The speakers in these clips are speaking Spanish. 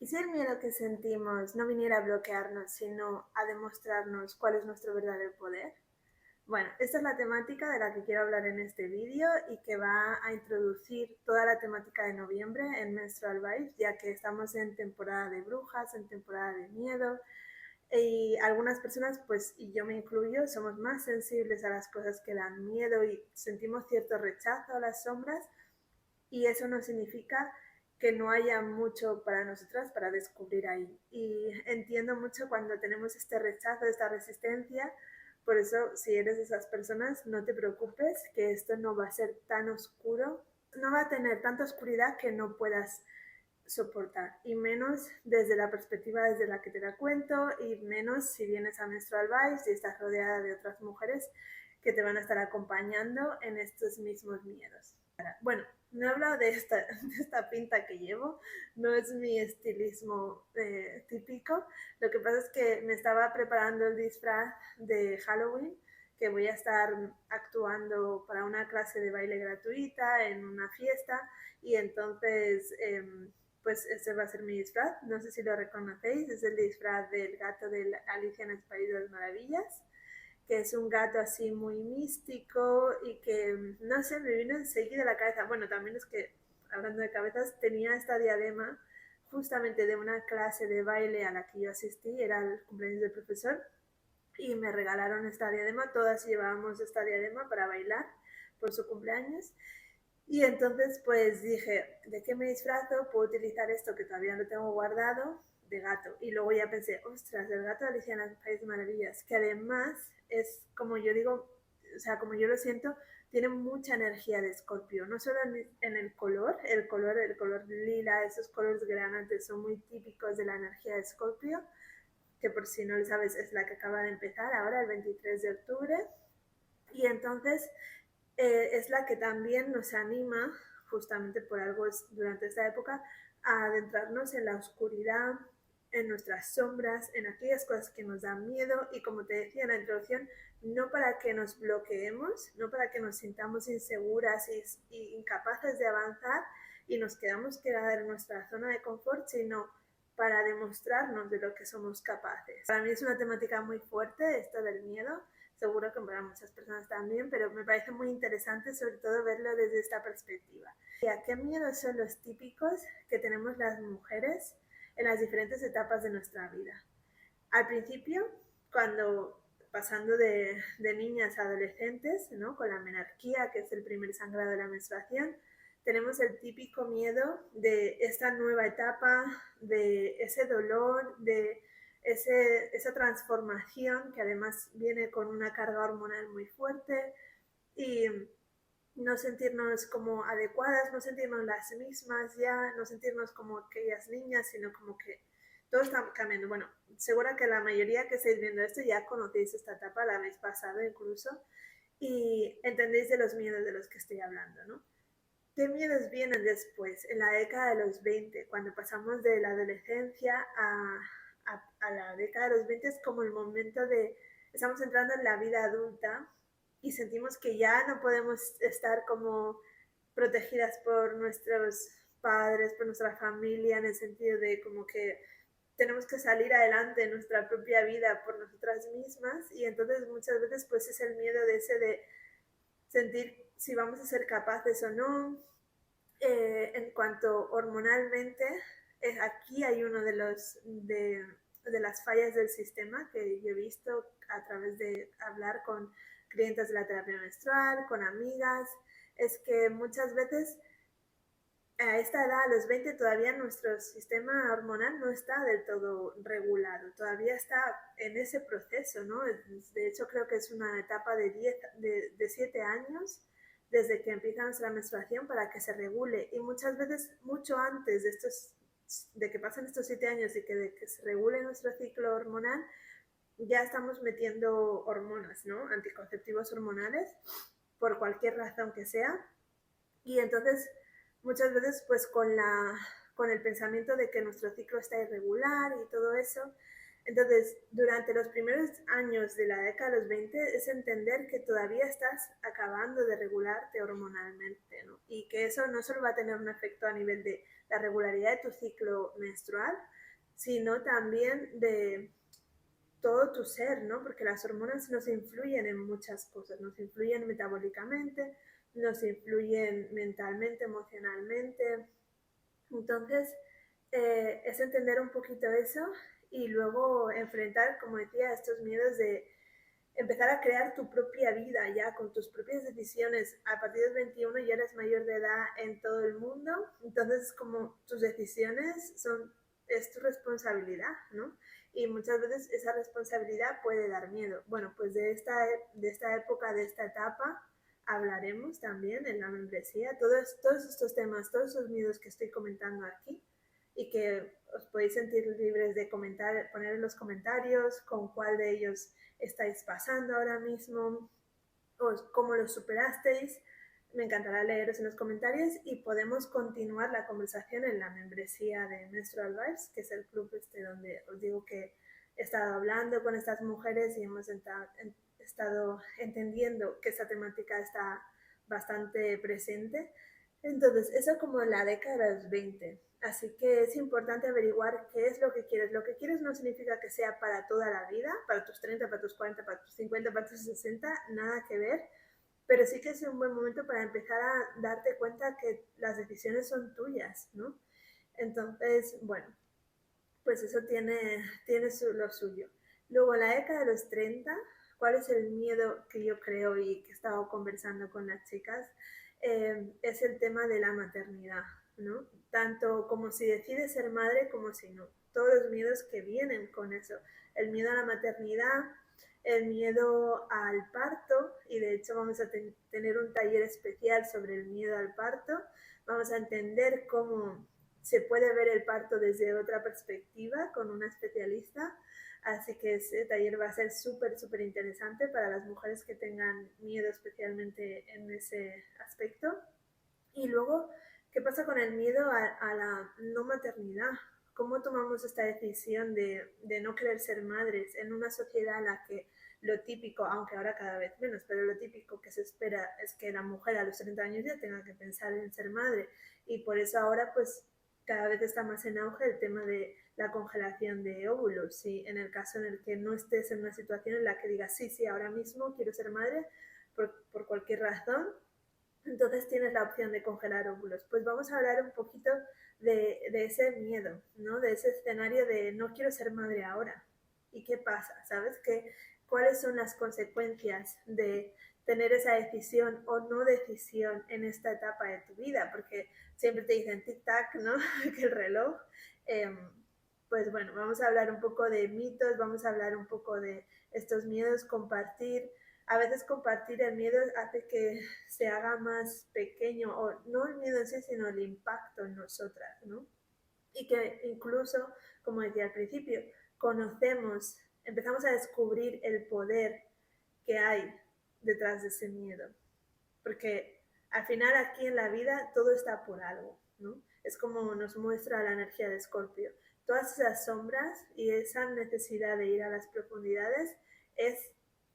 ¿Y si el miedo que sentimos no viniera a bloquearnos, sino a demostrarnos cuál es nuestro verdadero poder? Bueno, esta es la temática de la que quiero hablar en este vídeo y que va a introducir toda la temática de noviembre en Menstrual Vibes, ya que estamos en temporada de brujas, en temporada de miedo, y algunas personas, pues, y yo me incluyo, somos más sensibles a las cosas que dan miedo y sentimos cierto rechazo a las sombras, y eso no significa que no haya mucho para nosotras para descubrir ahí. Y entiendo mucho cuando tenemos este rechazo, esta resistencia. Por eso, si eres de esas personas, no te preocupes, que esto no va a ser tan oscuro, no va a tener tanta oscuridad que no puedas soportar, y menos desde la perspectiva desde la que te la cuento, y menos si vienes a Menstrual Vibes y estás rodeada de otras mujeres que te van a estar acompañando en estos mismos miedos. Bueno, no he hablado de esta pinta que llevo, no es mi estilismo típico. Lo que pasa es que me estaba preparando el disfraz de Halloween, que voy a estar actuando para una clase de baile gratuita en una fiesta, y entonces pues ese va a ser mi disfraz. No sé si lo reconocéis, es el disfraz del gato de Alicia en el País de las Maravillas, que es un gato así muy místico y que, no sé, me vino enseguida a la cabeza. Bueno, también es que, hablando de cabezas, tenía esta diadema justamente de una clase de baile a la que yo asistí, era el cumpleaños del profesor, y me regalaron esta diadema, todas llevábamos esta diadema para bailar por su cumpleaños. Y entonces pues dije, ¿de qué me disfrazo? Puedo utilizar esto que todavía lo tengo guardado, de gato. Y luego ya pensé, ostras, el gato de Alicia en el País de Maravillas, que además es, como yo digo, o sea, como yo lo siento, tiene mucha energía de Escorpio, no solo en el color lila, esos colores granate son muy típicos de la energía de Escorpio, que por si no lo sabes es la que acaba de empezar ahora, el 23 de octubre. Y entonces es la que también nos anima, justamente por algo durante esta época, a adentrarnos en la oscuridad, en nuestras sombras, en aquellas cosas que nos dan miedo, y como te decía en la introducción, no para que nos bloqueemos, no para que nos sintamos inseguras y incapaces de avanzar y nos quedar en nuestra zona de confort, sino para demostrarnos de lo que somos capaces. Para mí es una temática muy fuerte esto del miedo, seguro que para muchas personas también, pero me parece muy interesante sobre todo verlo desde esta perspectiva. ¿A qué miedos son los típicos que tenemos las mujeres en las diferentes etapas de nuestra vida? Al principio, cuando pasando de niñas a adolescentes, ¿no? Con la menarquía, que es el primer sangrado de la menstruación, tenemos el típico miedo de esta nueva etapa, de ese dolor, de esa transformación que además viene con una carga hormonal muy fuerte, y no sentirnos como adecuadas, no sentirnos las mismas ya, no sentirnos como aquellas niñas, sino como que todo está cambiando. Bueno, seguro que la mayoría que estáis viendo esto ya conocéis esta etapa, la habéis pasado incluso, y entendéis de los miedos de los que estoy hablando, ¿no? ¿Qué miedos vienen después, en la década de los 20, cuando pasamos de la adolescencia a la década de los 20? Es como el momento de, estamos entrando en la vida adulta y sentimos que ya no podemos estar como protegidas por nuestros padres, por nuestra familia, en el sentido de como que tenemos que salir adelante en nuestra propia vida por nosotras mismas, y entonces muchas veces pues es el miedo de ese de sentir si vamos a ser capaces o no. En cuanto hormonalmente, aquí hay uno de las fallas del sistema que yo he visto a través de hablar con clientes de la terapia menstrual, con amigas, es que muchas veces a esta edad, a los 20, todavía nuestro sistema hormonal no está del todo regulado, todavía está en ese proceso, ¿no? De hecho, creo que es una etapa de 7 años desde que empieza nuestra menstruación para que se regule, y muchas veces mucho antes de que pasen estos 7 años y de que se regule nuestro ciclo hormonal, ya estamos metiendo hormonas, ¿no? Anticonceptivos hormonales, por cualquier razón que sea, y entonces muchas veces pues con el pensamiento de que nuestro ciclo está irregular y todo eso, Entonces, durante los primeros años de la década de los 20 es entender que todavía estás acabando de regularte hormonalmente, ¿no? Y que eso no solo va a tener un efecto a nivel de la regularidad de tu ciclo menstrual, sino también de todo tu ser, ¿no? Porque las hormonas nos influyen en muchas cosas, nos influyen metabólicamente, nos influyen mentalmente, emocionalmente. Entonces, es entender un poquito eso y luego enfrentar, como decía, estos miedos de empezar a crear tu propia vida ya con tus propias decisiones. A partir del 21 ya eres mayor de edad en todo el mundo, entonces como tus decisiones es tu responsabilidad, ¿no? Y muchas veces esa responsabilidad puede dar miedo. Bueno, pues de esta época, de esta etapa, hablaremos también en la membresía. Todos estos temas, todos esos miedos que estoy comentando aquí y que os podéis sentir libres de comentar, poner en los comentarios con cuál de ellos estáis pasando ahora mismo o cómo lo superasteis. Me encantará leeros en los comentarios y podemos continuar la conversación en la membresía de Menstrual Vibes, que es el club donde os digo que he estado hablando con estas mujeres y hemos estado entendiendo que esta temática está bastante presente. Entonces, eso como en la década de los 20. Así que es importante averiguar qué es lo que quieres. Lo que quieres no significa que sea para toda la vida, para tus 30, para tus 40, para tus 50, para tus 60, nada que ver. Pero sí que es un buen momento para empezar a darte cuenta que las decisiones son tuyas, ¿no? Entonces, bueno, pues eso tiene lo suyo. Luego, en la década de los 30, ¿cuál es el miedo que yo creo y que he estado conversando con las chicas? Es el tema de la maternidad, ¿no? Tanto como si decides ser madre como si no. Todos los miedos que vienen con eso. El miedo a la maternidad, el miedo al parto, y de hecho vamos a tener un taller especial sobre el miedo al parto. Vamos a entender cómo se puede ver el parto desde otra perspectiva con una especialista. Así que ese taller va a ser súper, súper interesante para las mujeres que tengan miedo especialmente en ese aspecto. Y luego, ¿qué pasa con el miedo a la no maternidad? ¿Cómo tomamos esta decisión de no querer ser madres en una sociedad en la que lo típico, aunque ahora cada vez menos, pero lo típico que se espera es que la mujer a los 30 años ya tenga que pensar en ser madre? Y por eso ahora pues cada vez está más en auge el tema de la congelación de óvulos. Si en el caso en el que no estés en una situación en la que digas, sí, sí, ahora mismo quiero ser madre por cualquier razón, entonces tienes la opción de congelar óvulos. Pues vamos a hablar un poquito de ese miedo, ¿no? De ese escenario de no quiero ser madre ahora. ¿Y qué pasa? ¿Sabes? ¿Cuáles son las consecuencias de tener esa decisión o no decisión en esta etapa de tu vida? Porque siempre te dicen tic-tac, ¿no? Que el reloj. Eh, pues bueno, vamos a hablar un poco de mitos, vamos a hablar un poco de estos miedos, compartir. A veces compartir el miedo hace que se haga más pequeño, o no el miedo en sí, sino el impacto en nosotras, ¿no? Y que incluso, como decía al principio, empezamos a descubrir el poder que hay detrás de ese miedo. Porque al final aquí en la vida todo está por algo, ¿no? Es como nos muestra la energía de Escorpio. Todas esas sombras y esa necesidad de ir a las profundidades es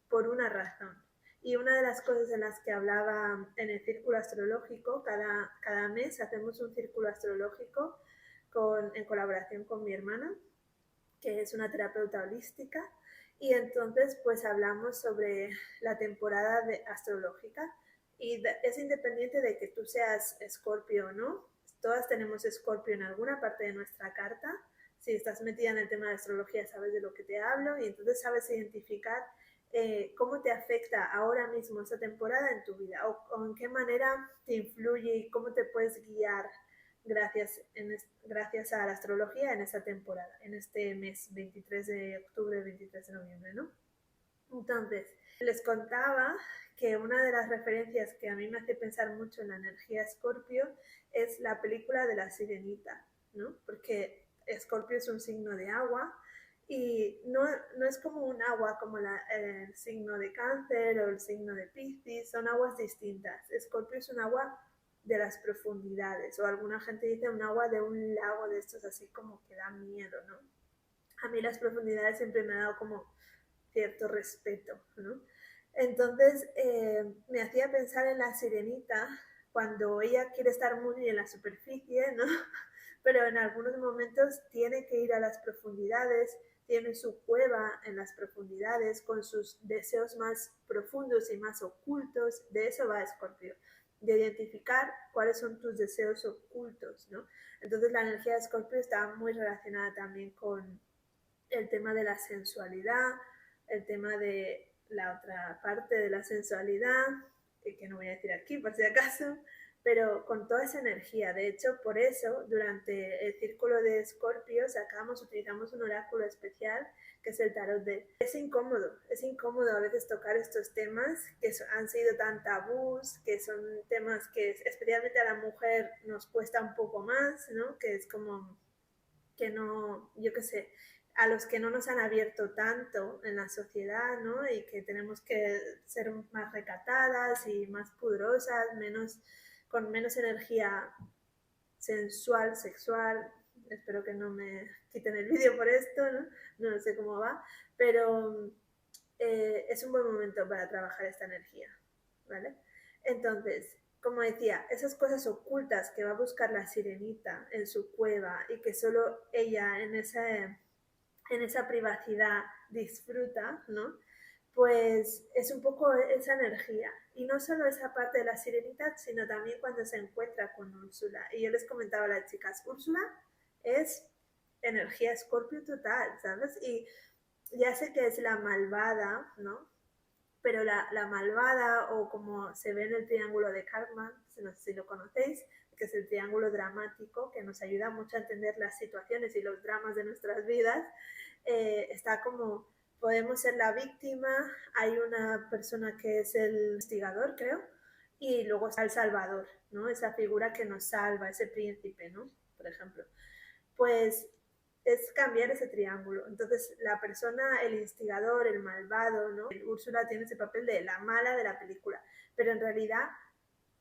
por una razón. Y una de las cosas en las que hablaba en el círculo astrológico, cada mes hacemos un círculo astrológico en colaboración con mi hermana, que es una terapeuta holística, y entonces pues hablamos sobre la temporada astrológica y es independiente de que tú seas Escorpio o no, todas tenemos Escorpio en alguna parte de nuestra carta. Si estás metida en el tema de astrología sabes de lo que te hablo y entonces sabes identificar cómo te afecta ahora mismo esa temporada en tu vida o en qué manera te influye y cómo te puedes guiar gracias a la astrología en esta temporada, en este mes 23 de octubre, 23 de noviembre, ¿no? Entonces, les contaba que una de las referencias que a mí me hace pensar mucho en la energía Escorpio es la película de la Sirenita, ¿no? Porque Escorpio es un signo de agua y no es como un agua como el signo de Cáncer o el signo de Piscis, son aguas distintas. Escorpio es un agua de las profundidades o alguna gente dice un agua de un lago de estos así como que da miedo, ¿no? a mí las profundidades siempre me ha dado como cierto respeto, ¿no? Entonces me hacía pensar en la sirenita cuando ella quiere estar muy en la superficie, ¿no? Pero en algunos momentos tiene que ir a las profundidades, tiene su cueva en las profundidades con sus deseos más profundos y más ocultos. De eso va Escorpio, de identificar cuáles son tus deseos ocultos, ¿no? Entonces la energía de Escorpio está muy relacionada también con el tema de la sensualidad, el tema de la otra parte de la sensualidad, que no voy a decir aquí por si acaso, pero con toda esa energía. De hecho, por eso, durante el círculo de Escorpio utilizamos un oráculo especial que es el tarot de... Es incómodo a veces tocar estos temas que han sido tan tabús, que son temas que especialmente a la mujer nos cuesta un poco más, ¿no? Que es como que no, yo qué sé, a los que no nos han abierto tanto en la sociedad, ¿no? Y que tenemos que ser más recatadas y más pudorosas, con menos energía sensual, sexual. Espero que no me quiten el vídeo por esto, ¿no? No sé cómo va, pero es un buen momento para trabajar esta energía, ¿vale? Entonces, como decía, esas cosas ocultas que va a buscar la sirenita en su cueva y que solo ella en esa privacidad disfruta, ¿no? Pues es un poco esa energía. Y no solo esa parte de la sirenita, sino también cuando se encuentra con Úrsula. Y yo les comentaba a las chicas, Úrsula es energía Escorpio total, ¿sabes? Y ya sé que es la malvada, ¿no? Pero la malvada, o como se ve en el triángulo de Karpman, no sé si lo conocéis, que es el triángulo dramático, que nos ayuda mucho a entender las situaciones y los dramas de nuestras vidas, está como, podemos ser la víctima, hay una persona que es el investigador, creo, y luego está el salvador, ¿no? Esa figura que nos salva, ese príncipe, ¿no? Por ejemplo. Pues es cambiar ese triángulo. Entonces, la persona, el instigador, el malvado, ¿no? Úrsula tiene ese papel de la mala de la película, pero en realidad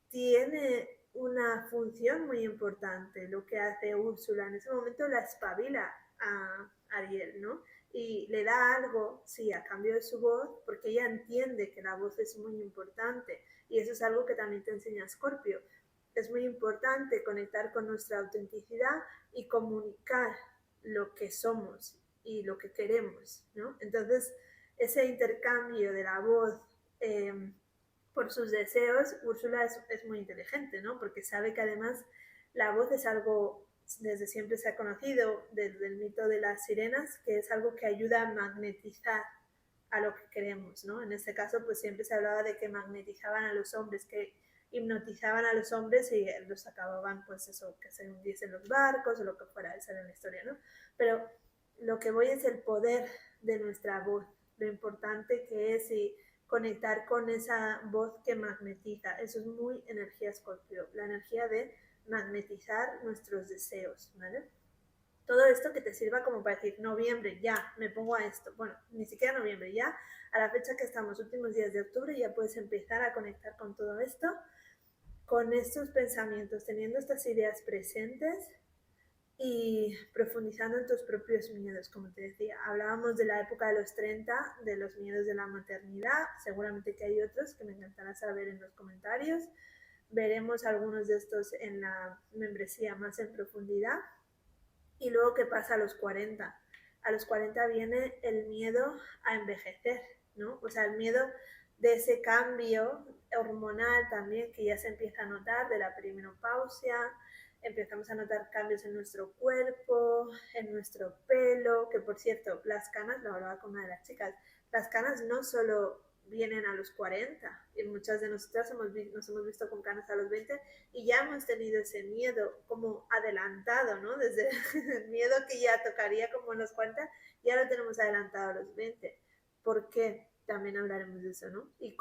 tiene una función muy importante. Lo que hace Úrsula en ese momento la espabila a Ariel, ¿no? Y le da algo, sí, a cambio de su voz, porque ella entiende que la voz es muy importante. Y eso es algo que también te enseña Scorpio. Es muy importante conectar con nuestra autenticidad y comunicar lo que somos y lo que queremos, ¿no? Entonces, ese intercambio de la voz por sus deseos, Úrsula es muy inteligente, ¿no? Porque sabe que además la voz es algo, desde siempre se ha conocido, desde el mito de las sirenas, que es algo que ayuda a magnetizar a lo que queremos, ¿no? En este caso, pues siempre se hablaba de que magnetizaban a los hombres, que hipnotizaban a los hombres y los acababan, pues eso, que se hundiesen los barcos o lo que fuera, esa era la historia, ¿no? Pero lo que voy es el poder de nuestra voz, lo importante que es y conectar con esa voz que magnetiza. Eso es muy energía Escorpio, la energía de magnetizar nuestros deseos, ¿vale? Todo esto que te sirva como para decir, noviembre, ya, me pongo a esto. Bueno, ni siquiera noviembre, ya, a la fecha que estamos, últimos días de octubre, ya puedes empezar a conectar con todo esto, con estos pensamientos, teniendo estas ideas presentes y profundizando en tus propios miedos, como te decía. Hablábamos de la época de los 30, de los miedos de la maternidad, seguramente que hay otros que me encantará saber en los comentarios. Veremos algunos de estos en la membresía más en profundidad. Y luego, ¿qué pasa a los 40? A los 40 viene el miedo a envejecer, ¿no? O sea, el miedo de ese cambio hormonal también que ya se empieza a notar, de la perimenopausia, empezamos a notar cambios en nuestro cuerpo, en nuestro pelo, que por cierto, las canas, lo hablaba con una de las chicas, las canas no solo vienen a los 40, y muchas de nosotras nos hemos visto con canas a los 20 y ya hemos tenido ese miedo como adelantado, ¿no? Desde el miedo que ya tocaría como en los 40, ya lo tenemos adelantado a los 20. ¿Por qué? También hablaremos de eso, ¿no? Y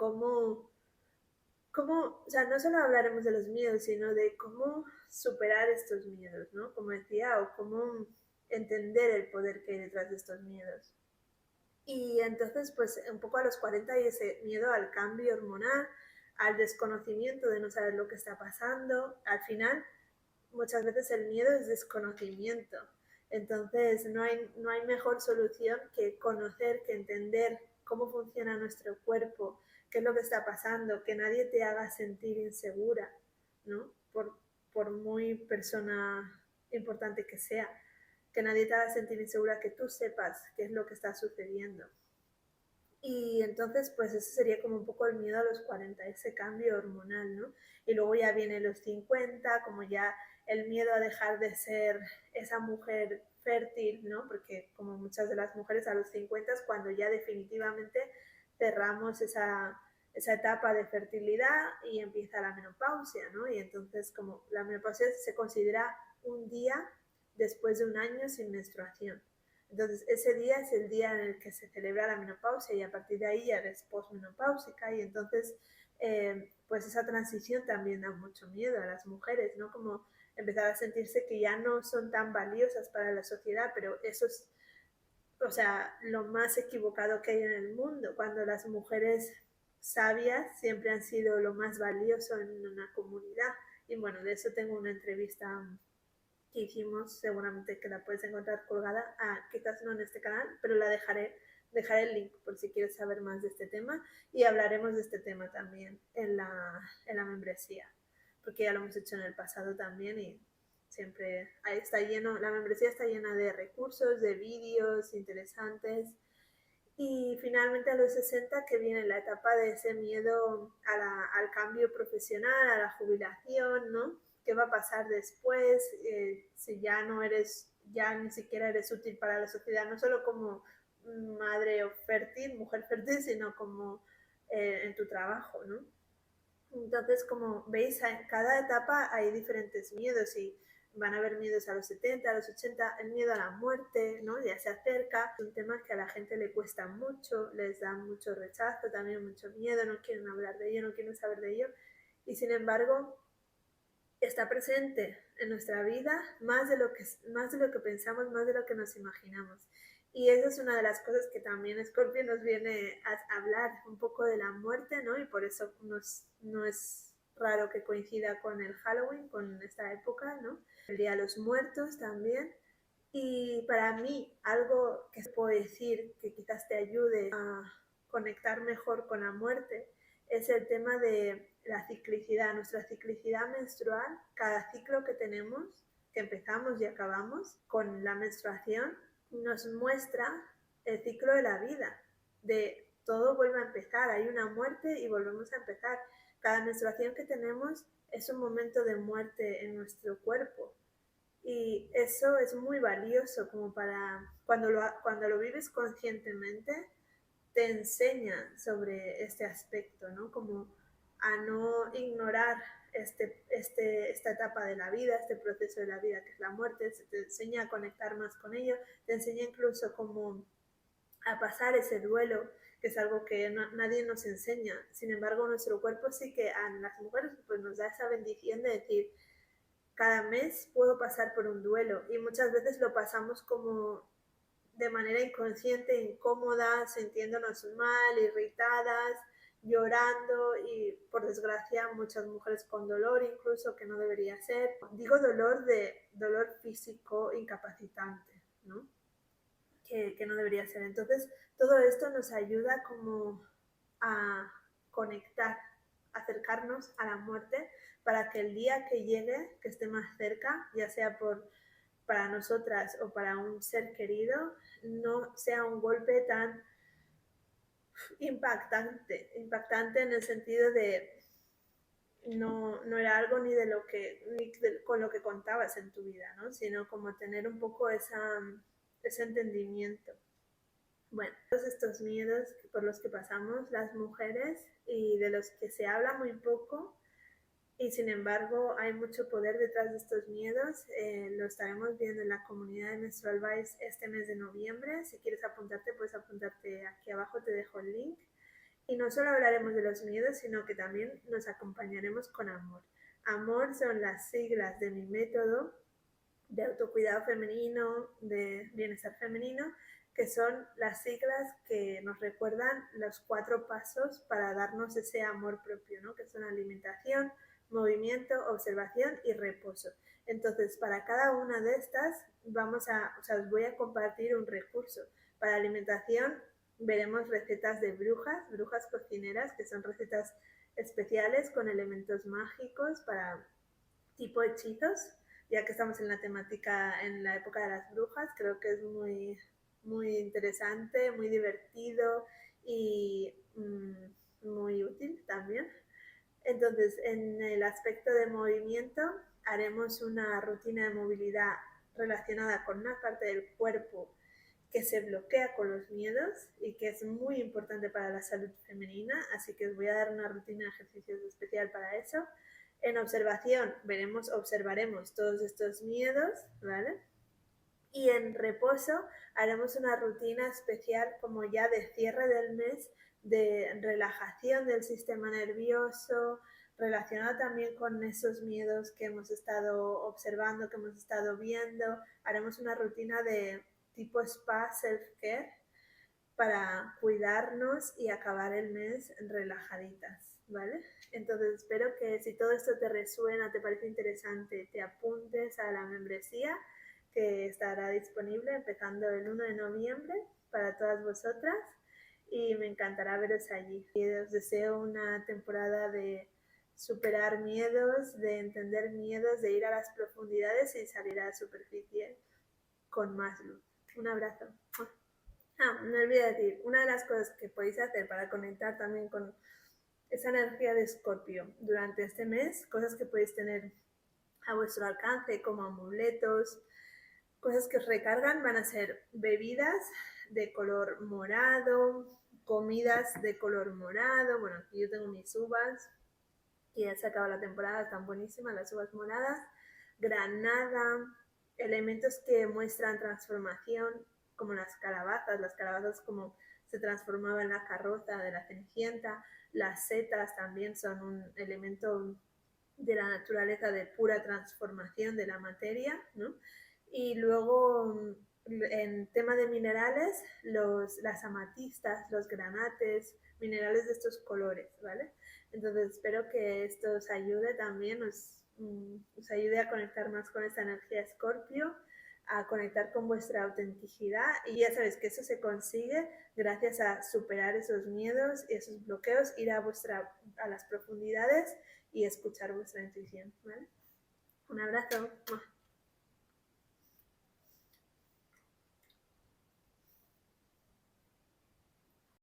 o sea, no solo hablaremos de los miedos, sino de cómo superar estos miedos, ¿no? Como decía, o cómo entender el poder que hay detrás de estos miedos. Y entonces, pues un poco a los 40 hay ese miedo al cambio hormonal, al desconocimiento de no saber lo que está pasando. Al final, muchas veces el miedo es desconocimiento. Entonces no hay mejor solución que conocer, que entender cómo funciona nuestro cuerpo, qué es lo que está pasando, que nadie te haga sentir insegura, ¿no? Por muy persona importante que sea, que nadie te haga sentir insegura, que tú sepas qué es lo que está sucediendo. Y entonces, pues ese sería como un poco el miedo a los 40, ese cambio hormonal, ¿no? Y luego ya vienen los 50, como ya el miedo a dejar de ser esa mujer fértil, ¿no? Porque como muchas de las mujeres a los 50 es cuando ya definitivamente cerramos esa etapa de fertilidad y empieza la menopausia, ¿no? Y entonces como la menopausia se considera un día después de un año sin menstruación. Entonces, ese día es el día en el que se celebra la menopausia y a partir de ahí ya eres posmenopáusica y entonces, pues esa transición también da mucho miedo a las mujeres, ¿no? Como empezar a sentirse que ya no son tan valiosas para la sociedad, pero eso es, o sea, lo más equivocado que hay en el mundo, cuando las mujeres sabias siempre han sido lo más valioso en una comunidad. Y bueno, de eso tengo una entrevista que hicimos, seguramente que la puedes encontrar colgada, quizás no en este canal, pero dejaré el link por si quieres saber más de este tema y hablaremos de este tema también en la membresía, porque ya lo hemos hecho en el pasado también y siempre ahí está lleno, la membresía está llena de recursos, de vídeos interesantes. Y finalmente a los 60 que viene la etapa de ese miedo al cambio profesional, a la jubilación, ¿no? ¿Qué va a pasar después? Si ya no eres, ya ni siquiera eres útil para la sociedad, no solo como madre o fértil, mujer fértil, sino como en tu trabajo, ¿no? Entonces, como veis, en cada etapa hay diferentes miedos y van a haber miedos a los 70, a los 80, el miedo a la muerte, ¿no? Ya se acerca, es un tema que a la gente le cuesta mucho, les da mucho rechazo, también mucho miedo, no quieren hablar de ello, no quieren saber de ello, y sin embargo está presente en nuestra vida más de lo que pensamos, más de lo que nos imaginamos. Y esa es una de las cosas que también Scorpio nos viene a hablar un poco de la muerte, ¿no? Y por eso no es raro que coincida con el Halloween, con esta época, ¿no? El Día de los Muertos también. Y para mí, algo que puedo decir que quizás te ayude a conectar mejor con la muerte es el tema de la ciclicidad, nuestra ciclicidad menstrual, cada ciclo que tenemos, que empezamos y acabamos con la menstruación, nos muestra el ciclo de la vida, de todo vuelve a empezar, hay una muerte y volvemos a empezar. Cada menstruación que tenemos es un momento de muerte en nuestro cuerpo. Y eso es muy valioso como para cuando lo vives conscientemente, te enseña sobre este aspecto, ¿no? Como a no ignorar esta etapa de la vida, este proceso de la vida que es la muerte, te enseña a conectar más con ello, te enseña incluso como a pasar ese duelo, que es algo que nadie nos enseña. Sin embargo, nuestro cuerpo sí que a las mujeres pues nos da esa bendición de decir, cada mes puedo pasar por un duelo y muchas veces lo pasamos como de manera inconsciente, incómoda, sintiéndonos mal, irritadas, llorando y por desgracia muchas mujeres con dolor incluso que no debería ser. Digo dolor de dolor físico incapacitante, ¿no? Que no debería ser. Entonces todo esto nos ayuda como a conectar, acercarnos a la muerte para que el día que llegue, que esté más cerca, ya sea para nosotras o para un ser querido, no sea un golpe tan impactante en el sentido de no era algo ni de lo que con lo que contabas en tu vida, ¿no? Sino como tener un poco ese entendimiento. Bueno, todos estos miedos por los que pasamos las mujeres y de los que se habla muy poco, y sin embargo hay mucho poder detrás de estos miedos. Lo estaremos viendo en la comunidad de Menstrual Vice este mes de noviembre. Si quieres apuntarte, puedes apuntarte aquí abajo, te dejo el link. Y no solo hablaremos de los miedos, sino que también nos acompañaremos con amor. Amor son las siglas de mi método de autocuidado femenino, de bienestar femenino, que son las siglas que nos recuerdan los 4 pasos para darnos ese amor propio, ¿no? Que son alimentación, movimiento, observación y reposo. Entonces, para cada una de estas os voy a compartir un recurso. Para alimentación veremos recetas de brujas cocineras, que son recetas especiales con elementos mágicos para tipo hechizos, ya que estamos en la temática, en la época de las brujas. Creo que es muy interesante, muy divertido y muy útil también. Entonces, en el aspecto de movimiento, haremos una rutina de movilidad relacionada con una parte del cuerpo que se bloquea con los miedos y que es muy importante para la salud femenina, así que os voy a dar una rutina de ejercicios especial para eso. En observación observaremos todos estos miedos, ¿vale? Y en reposo haremos una rutina especial como ya de cierre del mes, de relajación del sistema nervioso, relacionado también con esos miedos que hemos estado observando, que hemos estado viendo. Haremos una rutina de tipo spa, self-care, para cuidarnos y acabar el mes relajaditas, ¿vale? Entonces espero que si todo esto te resuena, te parece interesante, te apuntes a la membresía que estará disponible empezando el 1 de noviembre para todas vosotras y me encantará veros allí. Y os deseo una temporada de superar miedos, de entender miedos, de ir a las profundidades y salir a la superficie con más luz. Un abrazo. No olvidé decir, una de las cosas que podéis hacer para conectar también con esa energía de Escorpio durante este mes, cosas que podéis tener a vuestro alcance como amuletos, cosas que os recargan, van a ser bebidas de color morado, comidas de color morado. Bueno, aquí yo tengo mis uvas, que ya se acaba la temporada, están buenísimas las uvas moradas, granada, elementos que muestran transformación, como las calabazas como se transformaba en la carroza de la Cenicienta, las setas también son un elemento de la naturaleza de pura transformación de la materia, ¿no? Y luego en tema de minerales, las amatistas, los granates, minerales de estos colores, ¿vale? Entonces espero que esto os ayude también, os ayude a conectar más con esta energía Escorpio, a conectar con vuestra autenticidad, y ya sabéis que eso se consigue gracias a superar esos miedos y esos bloqueos, ir a las profundidades y escuchar vuestra intuición, ¿vale? Un abrazo.